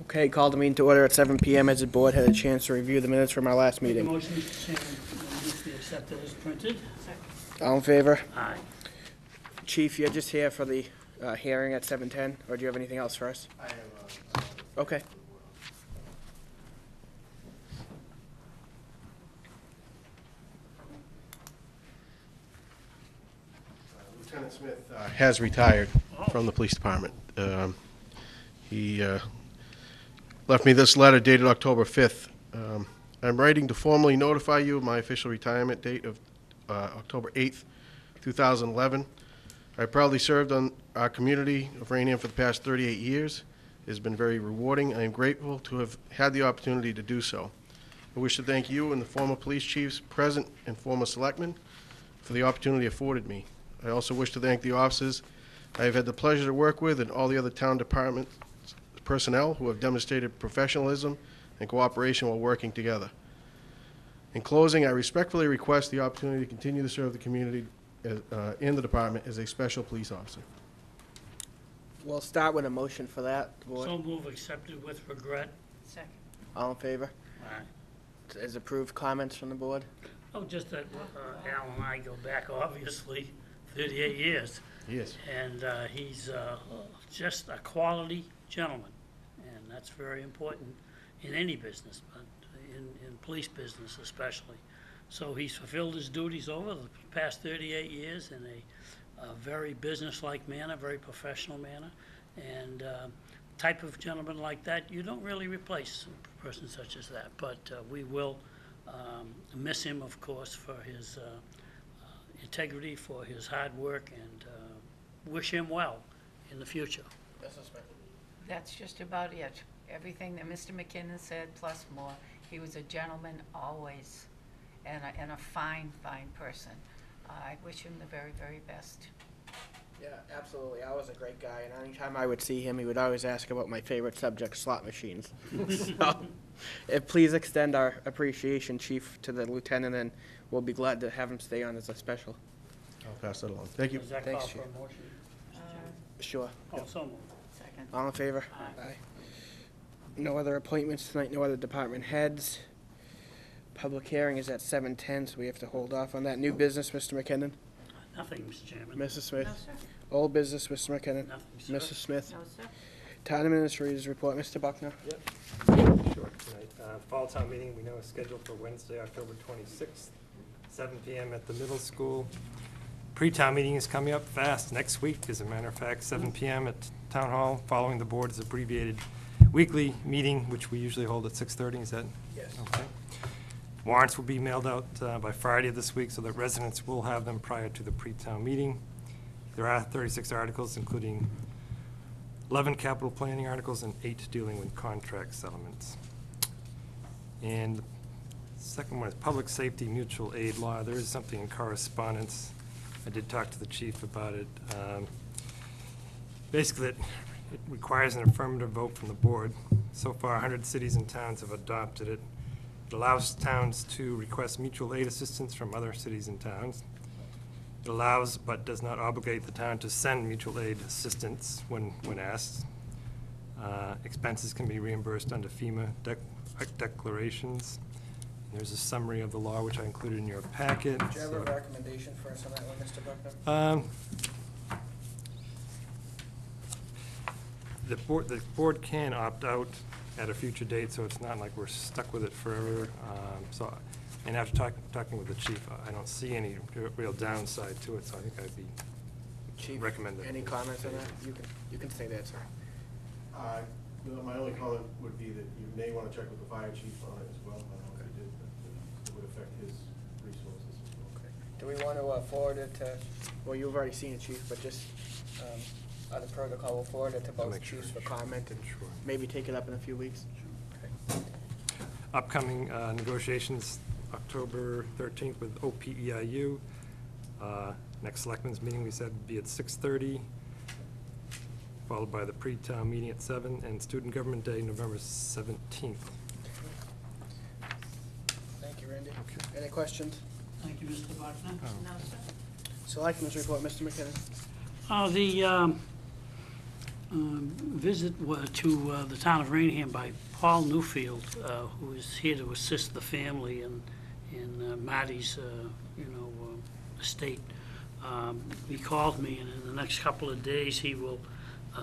Okay, call the meeting to order at 7 p.m. as the board had a chance to review the minutes from our last Make a meeting. motion, Mr. Chairman, that needs to be accepted as printed. All in favor? Aye. Chief, you're just here for the hearing at 7:10, or do you have anything else for us? I have Okay. Lieutenant Smith has retired from the police department. He left me this letter dated October 5th. I'm writing to formally notify you of my official retirement date of October 8th, 2011. I proudly served on our community of Raynham for the past 38 years. It has been very rewarding. I am grateful to have had the opportunity to do so. I wish to thank you and the former police chiefs, present and former selectmen, for the opportunity afforded me. I also wish to thank the officers I have had the pleasure to work with and all the other town department personnel who have demonstrated professionalism and cooperation while working together. In closing, I respectfully request the opportunity to continue to serve the community in the department as a special police officer. We'll start with a motion for that, board. So move accepted with regret. Second. All in favor? Aye. As approved, comments from the board? Oh, just that Al and I go back, obviously, 38 years. Yes. And he's just a quality gentleman. And that's very important in any business, but in police business especially. So he's fulfilled his duties over the past 38 years in a very business-like manner, very professional manner. And type of gentleman like that, you don't really replace a person such as that. But we will miss him, of course, for his integrity, for his hard work, and wish him well in the future. That's just about it. Everything that Mr. McKinnon said, plus more. He was a gentleman always, and a fine, fine person. I wish him the very, very best. Yeah, absolutely. I was a great guy, and anytime I would see him, he would always ask about my favorite subject, slot machines. So, please extend our appreciation, Chief, to the lieutenant, and we'll be glad to have him stay on as a special. I'll pass that along. Thank you. Does that Thanks, call for Chief. a motion? Sure. Oh, so moved. Second. All in favor? Aye. No other appointments tonight, no other department heads. Public hearing is at 7:10, so we have to hold off on that. New business, Mr. McKinnon? Nothing, Mr. Chairman. Mrs. Smith? No, sir. Old business, Mr. McKinnon? Nothing, sir. Mrs. Smith? No, sir. Town administrators report, Mr. Buckner? Sure, tonight. Fall town meeting, we know is scheduled for Wednesday, October 26th, 7 p.m. at the middle school. Pre-town meeting is coming up fast next week, as a matter of fact, 7 p.m. at Town Hall, following the board's abbreviated weekly meeting, which we usually hold at 6:30. Is that? Yes. Okay. Warrants will be mailed out by Friday of this week, so that residents will have them prior to the pre-town meeting. There are 36 articles, including 11 capital planning articles and 8 dealing with contract settlements. And the second one is public safety mutual aid law. There is something in correspondence. I did talk to the chief about it. Basically, it requires an affirmative vote from the board. So far, 100 cities and towns have adopted it. It allows towns to request mutual aid assistance from other cities and towns. It allows but does not obligate the town to send mutual aid assistance when asked. Expenses can be reimbursed under FEMA declarations. There's a summary of the law, which I included in your packet. Do you have a So, recommendation for us on that one, Mr. Buckner? The board can opt out at a future date, so it's not like we're stuck with it forever. And after talking with the chief, I don't see any real downside to it, so I think I'd be Chief, recommend it. any comments on that? You can say that, sir. My only comment would be that you may want to check with the fire chief on it as well. I don't know if he did, but it would affect his resources as well. Okay. Do we want to forward it to, well, you've already seen it, Chief, but just other protocol, we'll forward it to both make sure. chiefs for comment and Sure. maybe take it up in a few weeks? Okay. Upcoming negotiations, October 13th with OPEIU. Next selectmen's meeting, we said, would be at 6:30, followed by the pre-town meeting at 7, and Student Government Day, November 17th. Thank you, Randy. Any questions? Thank you, Mr. Buckner. No, sir. Selectmen's report, Mr. McKinnon. The visit to the town of Raynham by Paul Newfield, who is here to assist the family in Marty's, estate. He called me, and in the next couple of days, he will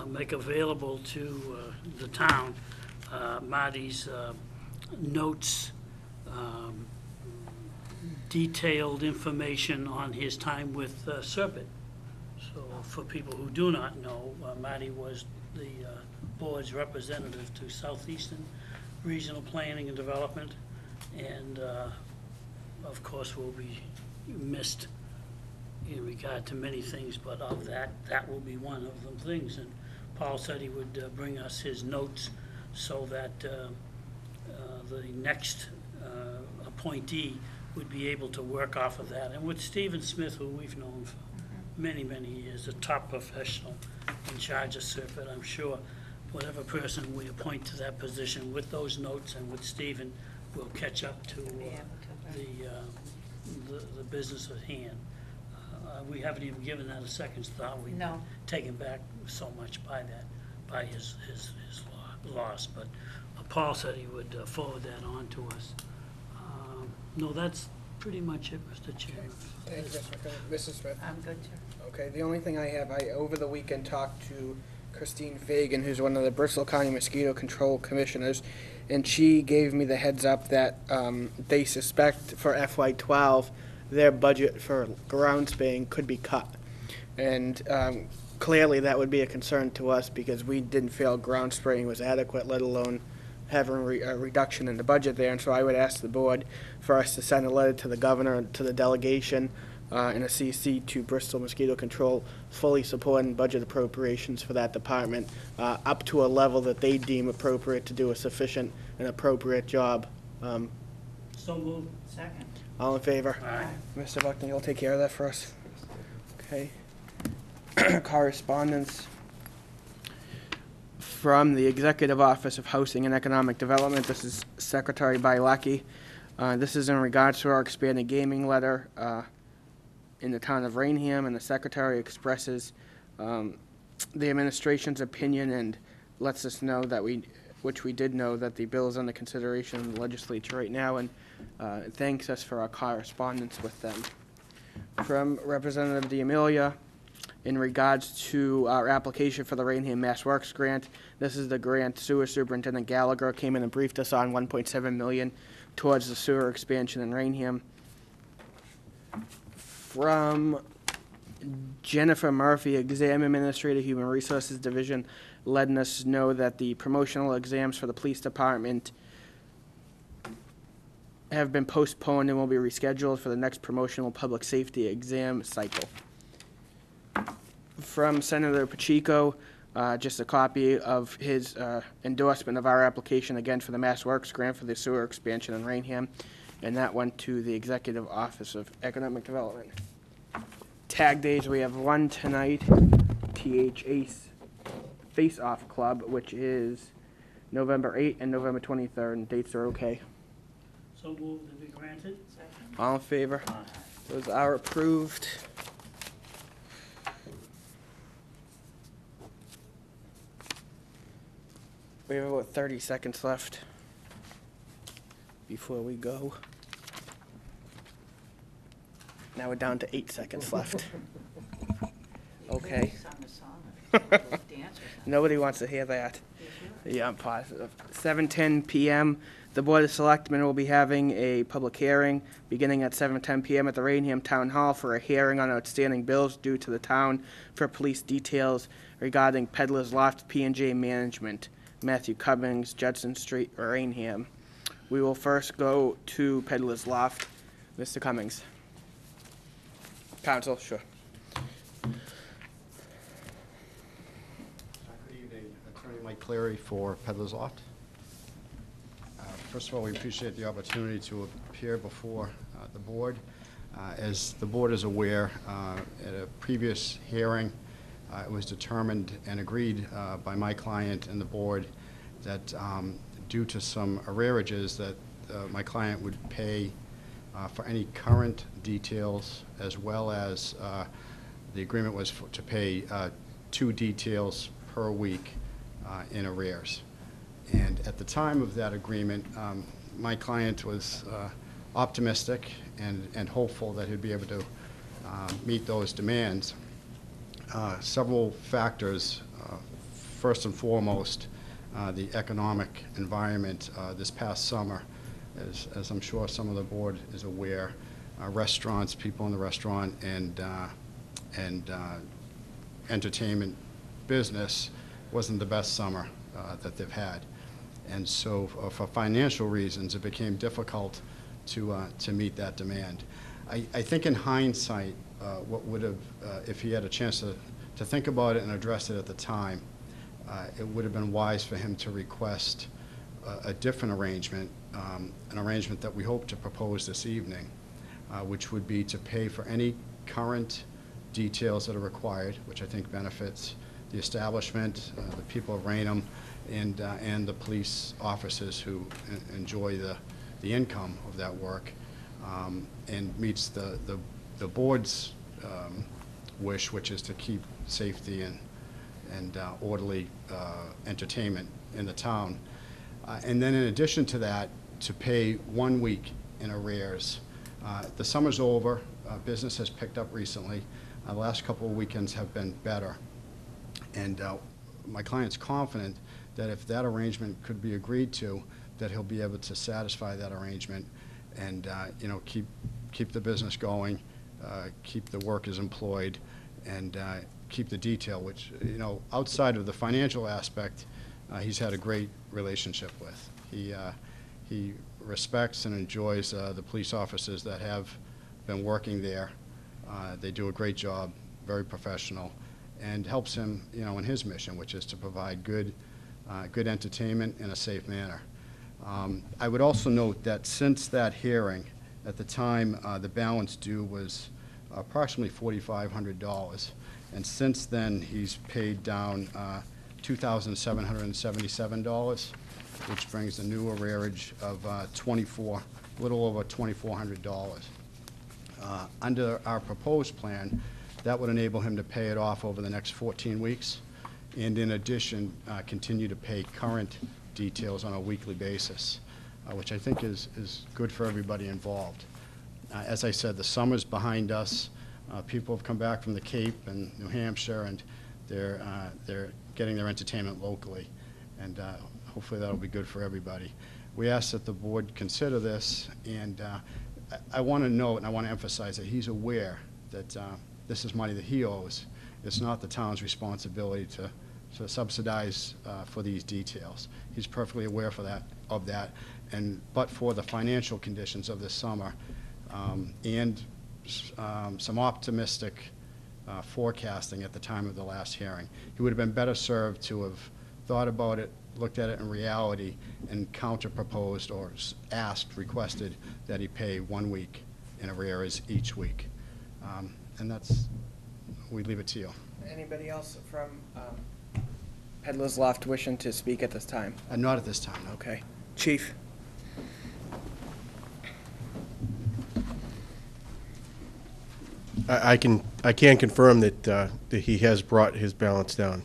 make available to the town Marty's notes, detailed information on his time with Serpent. So for people who do not know, Marty was the board's representative to Southeastern Regional Planning and Development, and of course will be missed in regard to many things, but of that will be one of them things. And Paul said he would bring us his notes so that the next appointee would be able to work off of that. And with Stephen Smith, who we've known for many, many years, a top professional in charge of Serpent, I'm sure whatever person we appoint to that position with those notes and with Stephen will catch up to the business at hand. We haven't even given that a second's thought. We've No. taken back so much by his loss. But Paul said he would forward that on to us. No, that's pretty much it, Mr. Chairman. Thank you, Mr. McKinnon. Mrs. Smith? I'm good, sir. Okay, the only thing I have, I over the weekend talked to Christine Fagan, who's one of the Bristol County Mosquito Control Commissioners, and she gave me the heads up that they suspect for FY12 their budget for ground spraying could be cut. And clearly that would be a concern to us because we didn't feel ground spraying was adequate, let alone having a reduction in the budget there. And so I would ask the board for us to send a letter to the governor and to the delegation in a CC to Bristol Mosquito Control, fully supporting budget appropriations for that department up to a level that they deem appropriate to do a sufficient and appropriate job. So moved. Second. All in favor? Aye. Mr. Buckner, you'll take care of that for us? Okay. Correspondence from the Executive Office of Housing and Economic Development. This is Secretary Bielacki. This is in regards to our expanded gaming letter in the town of Raynham, and the Secretary expresses the administration's opinion and lets us know that which we did know, that the bill is under consideration in the legislature right now, and thanks us for our correspondence with them. From Representative D'Amelia, in regards to our application for the Raynham Mass Works grant, this is the grant Sewer Superintendent Gallagher came in and briefed us on, $1.7 million towards the sewer expansion in Raynham. From Jennifer Murphy, Exam Administrator, Human Resources Division, letting us know that the promotional exams for the police department have been postponed and will be rescheduled for the next promotional public safety exam cycle. From Senator Pacheco, just a copy of his endorsement of our application again for the Mass Works grant for the sewer expansion in Raynham, and that went to the Executive Office of Economic Development. Tag days, we have one tonight, TH Ace Face Off Club, which is November 8th and November 23rd, and dates are okay. So moved and be granted. Second. All in favor? Those are approved. We have about 30 seconds left before we go. Now we're down to 8 seconds left. Okay. Sung a song or dance or something. Nobody wants to hear that. Did you? Yeah, I'm positive. 7:10 p.m. The Board of Selectmen will be having a public hearing beginning at 7:10 p.m. at the Raynham Town Hall for a hearing on outstanding bills due to the town for police details regarding Peddler's Loft P&J Management, Matthew Cummings, Judson Street, Raynham. We will first go to Peddler's Loft. Mr. Cummings. Counsel, sure. Good evening, Attorney Mike Cleary for Peddler's Loft. First of all, we appreciate the opportunity to appear before the board. As the board is aware, at a previous hearing, it was determined and agreed by my client and the board that due to some arrearages that my client would pay for any current details, as well as the agreement was to pay 2 details per week in arrears. And at the time of that agreement, my client was optimistic and hopeful that he'd be able to meet those demands. Several factors, first and foremost, the economic environment this past summer, as I'm sure some of the board is aware, restaurants, people in the restaurant and entertainment business wasn't the best summer that they've had. And so for financial reasons, it became difficult to meet that demand. I think in hindsight, what would have, if he had a chance to think about it and address it at the time, it would have been wise for him to request a different arrangement, an arrangement that we hope to propose this evening, which would be to pay for any current details that are required, which I think benefits the establishment, the people of Raynham, and the police officers who enjoy the income of that work, and meets the board's wish, which is to keep safety and orderly entertainment in the town. And then in addition to that, to pay 1 week in arrears. The summer's over. Business has picked up recently. The last couple of weekends have been better. And my client's confident that if that arrangement could be agreed to, that he'll be able to satisfy that arrangement and keep the business going, keep the workers employed, and keep the detail, which, outside of the financial aspect, he's had a great relationship with. He respects and enjoys the police officers that have been working there. They do a great job, very professional, and helps him, in his mission, which is to provide good entertainment in a safe manner. I would also note that since that hearing, at the time, the balance due was approximately $4,500, and since then he's paid down $2,777, which brings the new arrearage of a little over $2,400. Under our proposed plan, that would enable him to pay it off over the next 14 weeks, and in addition, continue to pay current details on a weekly basis, which I think is good for everybody involved. As I said, the summer's behind us. People have come back from the Cape and New Hampshire, and they're getting their entertainment locally, and hopefully that'll be good for everybody. We ask that the board consider this, and I want to note and I want to emphasize that he's aware that this is money that he owes. It's not the town's responsibility to subsidize for these details. He's perfectly aware of that, but for the financial conditions of this summer and some optimistic forecasting at the time of the last hearing, he would have been better served to have thought about it, looked at it in reality, and counter-proposed or requested that he pay 1 week in arrears each week. And we leave it to you. Anybody else from Peddler's Loft wishing to speak at this time? Not at this time, no. Okay. Chief? I can confirm that he has brought his balance down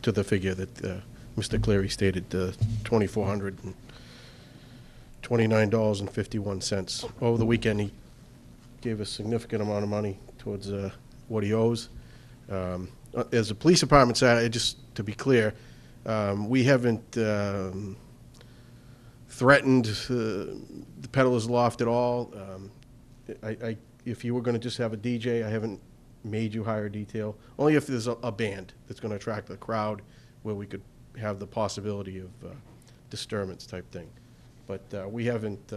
to the figure that Mr. Cleary stated, $2,429.51. Over the weekend, he gave a significant amount of money towards what he owes. As a police department side, just to be clear, we haven't threatened the Peddler's Loft at all. If you were going to just have a DJ, I haven't made you hire a detail. Only if there's a band that's going to attract the crowd where we could have the possibility of disturbance type thing. But we haven't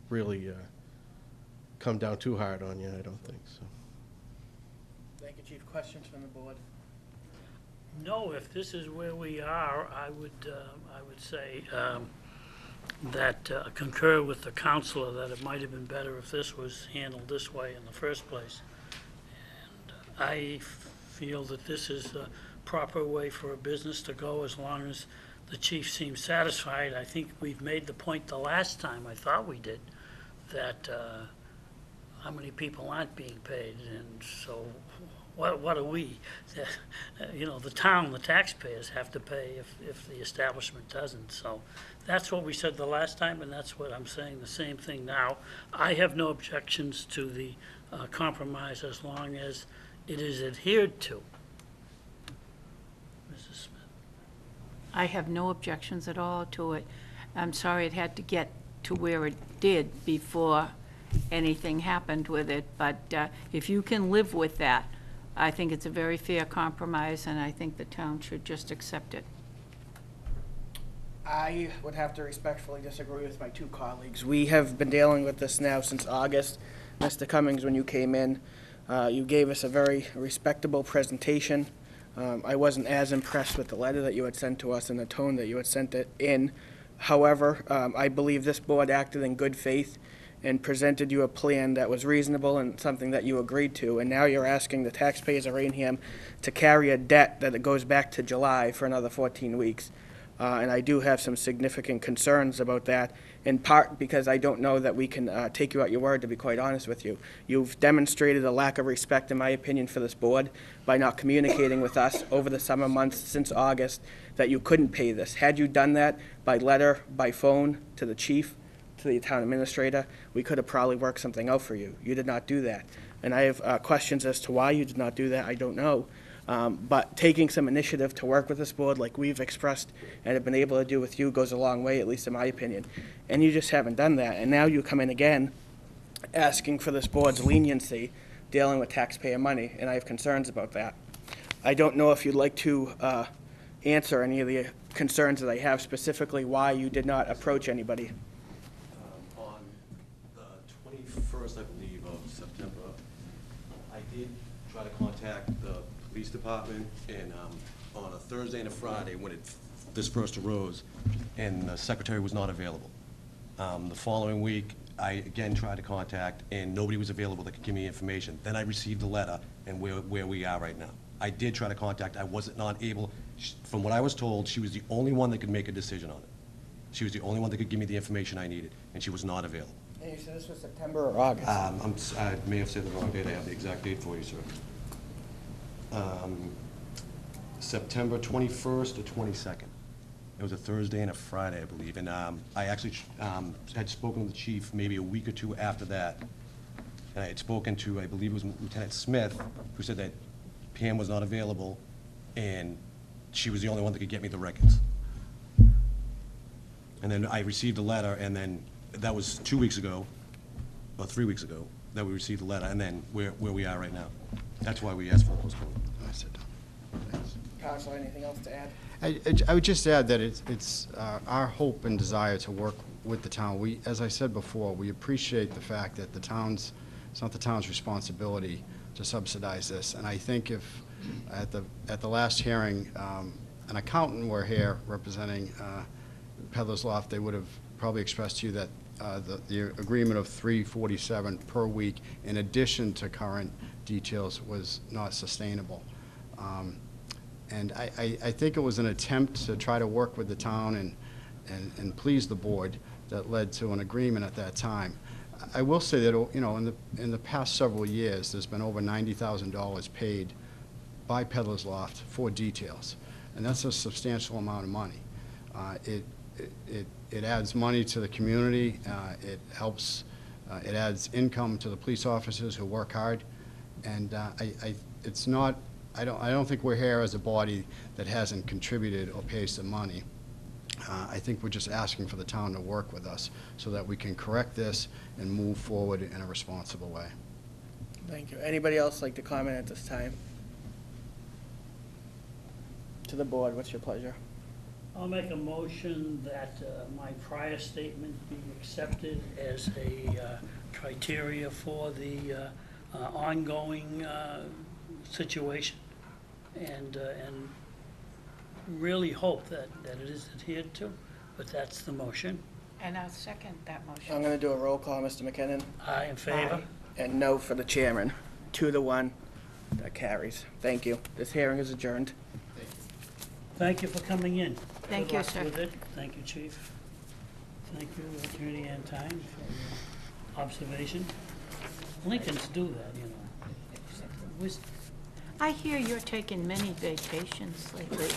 really come down too hard on you, I don't think so. Thank you, Chief. Questions from the board? No, if this is where we are, I would say that concur with the counselor that it might have been better if this was handled this way in the first place. And I feel that this is the proper way for a business to go as long as the chief seems satisfied. I think we've made the point the last time, I thought we did, that how many people aren't being paid, and so what are we? You know, the town, the taxpayers have to pay if the establishment doesn't. So that's what we said the last time, and that's what I'm saying, the same thing now. I have no objections to the compromise as long as it is adhered to. Mrs. Smith? I have no objections at all to it. I'm sorry it had to get to where it did before anything happened with it, but if you can live with that, I think it's a very fair compromise, and I think the town should just accept it. I would have to respectfully disagree with my two colleagues. We have been dealing with this now since August. Mr. Cummings, when you came in, you gave us a very respectable presentation. I wasn't as impressed with the letter that you had sent to us and the tone that you had sent it in. However, I believe this board acted in good faith and presented you a plan that was reasonable and something that you agreed to, and now you're asking the taxpayers of Raynham to carry a debt that it goes back to July for another 14 weeks. And I do have some significant concerns about that, in part because I don't know that we can take you at your word, to be quite honest with you. You've demonstrated a lack of respect, in my opinion, for this board by not communicating with us over the summer months since August that you couldn't pay this. Had you done that by letter, by phone, to the chief, to the town administrator, we could have probably worked something out for you. You did not do that. And I have questions as to why you did not do that. I don't know. But taking some initiative to work with this board like we've expressed and have been able to do with you goes a long way, at least in my opinion. And you just haven't done that. And now you come in again asking for this board's leniency dealing with taxpayer money, and I have concerns about that. I don't know if you'd like to answer any of the concerns that I have, specifically why you did not approach anybody. On the 21st, I believe, of September, I did try to contact the police department, and on a Thursday and a Friday, when this first arose, and the secretary was not available. The following week, I again tried to contact, and nobody was available that could give me information. Then I received a letter, and where we are right now. I did try to contact, I wasn't not able, from what I was told, she was the only one that could make a decision on it. She was the only one that could give me the information I needed, and she was not available. And you said this was September or August? I may have said the wrong date. I have the exact date for you, sir. September 21st or 22nd. It was a Thursday and a Friday, I believe. And I actually had spoken to the chief maybe a week or two after that. And I had spoken to, I believe it was Lieutenant Smith, who said that Pam was not available, and she was the only one that could get me the records. And then I received a letter, and then that was 2 weeks ago, or 3 weeks ago, that we received the letter, and then where we are right now. That's why we asked for the postponement. Council, anything else to add? I would just add that it's our hope and desire to work with the town. We, as I said before, we appreciate the fact that it's not the town's responsibility to subsidize this. And I think if at the last hearing, an accountant were here representing Peddler's Loft, they would have probably expressed to you that the agreement of $347 per week, in addition to current details, was not sustainable. And I think it was an attempt to try to work with the town and please the board that led to an agreement at that time. I will say that, you know, in the past several years, there's been over $90,000 paid by Peddler's Loft for details, and that's a substantial amount of money. It adds money to the community. It helps. It adds income to the police officers who work hard, and it's not. I don't think we're here as a body that hasn't contributed or pays the money. I think we're just asking for the town to work with us so that we can correct this and move forward in a responsible way. Thank you. Anybody else like to comment at this time? To the board, what's your pleasure? I'll make a motion that my prior statement be accepted as a criteria for the ongoing situation, and really hope that it is adhered to, but that's the motion. And I'll second that motion. I'm going to do a roll call, Mr. McKinnon, Aye in favor? and no for the chairman. 2-1, that carries. Thank you. This hearing is adjourned. Thank you for coming in. Thank Good you, luck sir. with it. Thank you, Chief. Thank you, Attorney Antine, for your observation. Lincolns do that, you know. I hear you're taking many vacations lately.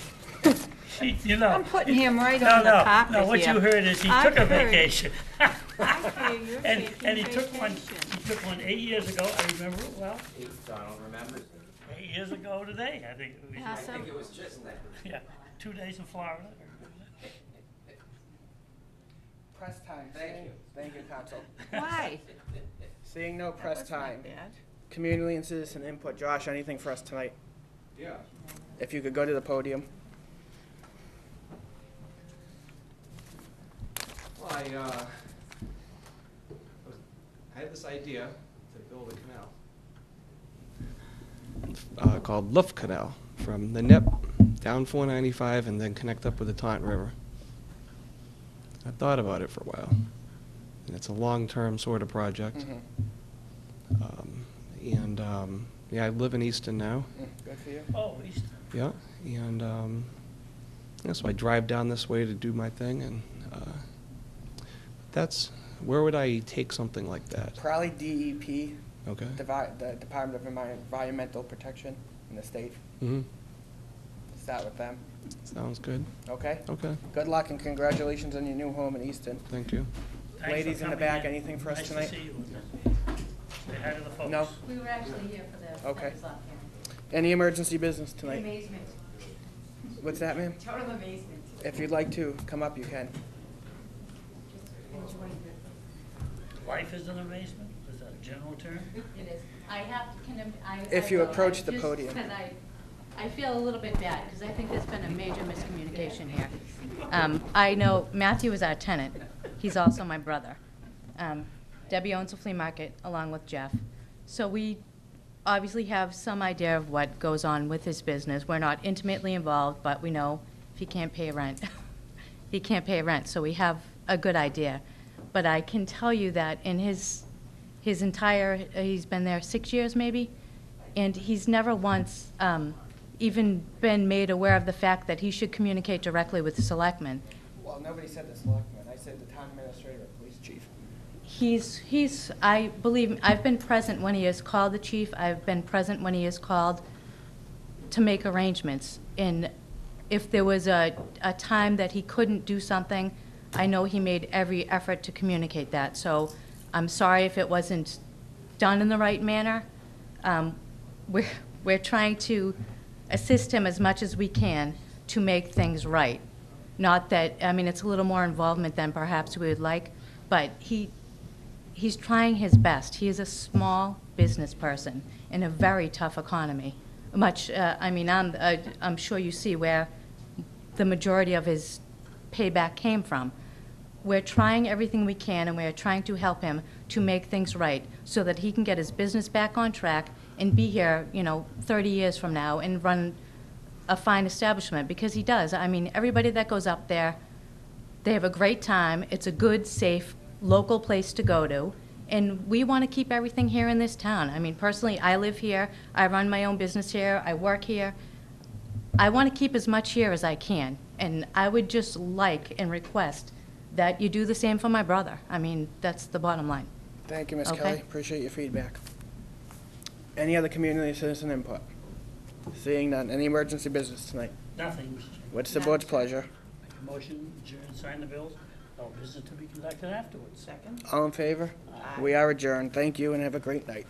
You know. I'm putting him right No, on the no, carpet no, what here. you heard is he I took a heard. vacation. I hear you're And taking he took one, vacation. he took one 8 years ago, I remember it well. Donald remembers. 8 years ago today, I think it was. Yeah, so- It was just that. Yeah, 2 days in Florida. Press time. Thank you. Thank you, Council. Why? Seeing no press That's not time. bad. Community and citizen input. Josh, anything for us tonight? Yeah. If you could go to the podium. Well, I had this idea to build a canal. Called Luft Canal, from the Nip down 495 and then connect up with the Taunton River. I thought about it for a while, and it's a long-term sort of project. Yeah, I live in Easton now. Good for you. Oh, East. Yeah, and yeah, so I drive down this way to do my thing, and that's where would I take something like that? Probably DEP, Okay. the Department of Environmental Protection in the state. Mm-hmm. Start with them. Sounds good. Okay? Okay. Good luck and congratulations on your new home in Easton. Thank you. Thanks for Ladies in the coming back, anything for us tonight? Nice to see you. Say hi to the folks. No? We were actually here for the Okay. Players Lock hearing. Any emergency business tonight? Amazement, What's that, ma'am? total amazement. If you'd like to come up, you can. Enjoying Life is an amazement? Is that a general term? it. It is. I have, I. If you I- approach the just podium. 'cause I feel a little bit bad, because I think there's been a major miscommunication here. I know Matthew is our tenant. He's also my brother. Debbie owns the flea market along with Jeff. So we obviously have some idea of what goes on with his business. We're not intimately involved, but we know if he can't pay rent, he can't pay rent. So we have a good idea. But I can tell you that in his entire, he's been there 6 years maybe, and he's never once even been made aware of the fact that he should communicate directly with the selectmen. Well, nobody said the selectman. I said the town administrator or police chief. I believe, I've been present when he has called the chief, I've been present when he has called to make arrangements. And if there was a time that he couldn't do something, I know he made every effort to communicate that. So I'm sorry if it wasn't done in the right manner. We're trying to assist him as much as we can to make things right. Not that, I mean, it's a little more involvement than perhaps we would like, but he's trying his best. He is a small business person in a very tough economy. I'm sure you see where the majority of his payback came from. We're trying everything we can, and we're trying to help him to make things right so that he can get his business back on track and be here, 30 years from now and run a fine establishment, because he does. I mean, everybody that goes up there, they have a great time. It's a good, safe, local place to go to, and we want to keep everything here in this town. I mean, personally, I live here. I run my own business here. I work here. I want to keep as much here as I can, and I would just like and request that you do the same for my brother. I mean, that's the bottom line. Thank you, Ms. Okay. Kelly. Appreciate your feedback. Any other community citizen input? Seeing none. Any emergency business tonight? Nothing, Mr. Chairman. What's the board's pleasure? Make a motion, adjourn, sign the bills. No business to be conducted afterwards. Second? All in favor? Aye. We are adjourned. Thank you and have a great night.